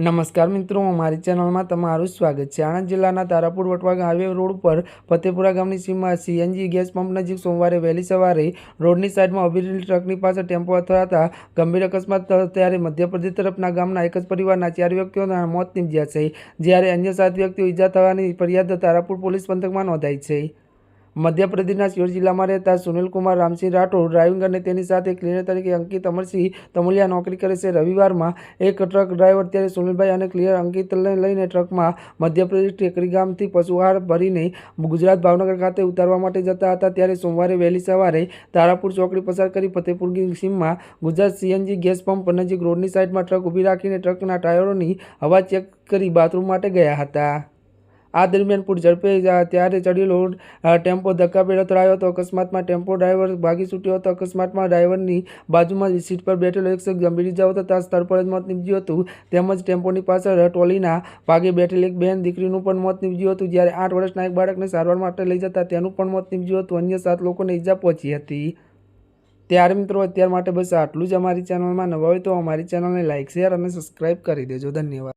નમસ્કાર મિત્રો, અમારી ચેનલમાં તમારું સ્વાગત છે। આણંદ જિલ્લાના તારાપુર વટવા હાઈવે રોડ પર ફતેપુરા ગામની સીમમાં સીએનજી ગેસ પંપ નજીક સોમવારે વહેલી સવારે રોડની સાઈડમાં ઊભી રહેલી ટ્રકની પાસે ટેમ્પો અથડાતા ગંભીર અકસ્માત થયો। ત્યારે મધ્યપ્રદેશ તરફના ગામના એક જ પરિવારના 4 વ્યક્તિઓના મોત નીપજ્યા છે, જ્યારે અન્ય 7 વ્યક્તિઓ ઈજા થવાની ફરિયાદ તારાપુર પોલીસ પંથકમાં નોંધાઈ છે। મધ્યપ્રદેશના સિહોર જિલ્લામાં રહેતા સુનિલ કુમાર રામસિંહ રાઠોડ ડ્રાઇવિંગ અને તેની સાથે ક્લિનર તરીકે અંકિત અમરસિંહ તમુલિયા નોકરી કરે છે। રવિવારમાં એક ટ્રક ડ્રાઈવર ત્યારે સુનિલભાઈ અને ક્લિનર અંકિતને લઈને ટ્રકમાં મધ્યપ્રદેશ ટેકરી ગામથી પશુઆહાર ભરીને ગુજરાત ભાવનગર ખાતે ઉતારવા માટે જતા હતા। ત્યારે સોમવારે વહેલી સવારે તારાપુર ચોકડી પસાર કરી ફતેપુર સીમમાં ગુજરાત સીએનજી ગેસ પંપ નજીક રોડની સાઈડમાં ટ્રક ઊભી રાખીને ટ્રકના ટાયરોની હવા ચેક કરી બાથરૂમ માટે ગયા હતા। આ દરમિયાન પૂર ઝડપે ત્યારે ચડેલો ટેમ્પો ધક્કાભેર અથડાયો હતો। અકસ્માતમાં ટેમ્પો ડ્રાઈવર ભાગી છૂટ્યો હતો। અકસ્માતમાં ડ્રાઈવરની બાજુમાં સીટ પર બેઠેલો એક શખ્સ ગંભીર ઇજાઓ થતાં સ્થળ પર જ મોત નીપજ્યું હતું। તેમજ ટેમ્પોની પાછળ ટ્રોલીના ભાગે બેઠેલી એક બહેન દીકરીનું પણ મોત નીપજ્યું હતું, જ્યારે 8 વર્ષના એક બાળકને સારવાર માટે લઈ જતા તેનું પણ મોત નીપજ્યું હતું। અન્ય 7 લોકોને ઇજા પહોંચી હતી। ત્યારે મિત્રો, અત્યાર માટે બસ આટલું જ। અમારી ચેનલમાં નવા હોય તો અમારી ચેનલને લાઇક, શેર અને સબસ્ક્રાઈબ કરી દેજો। ધન્યવાદ।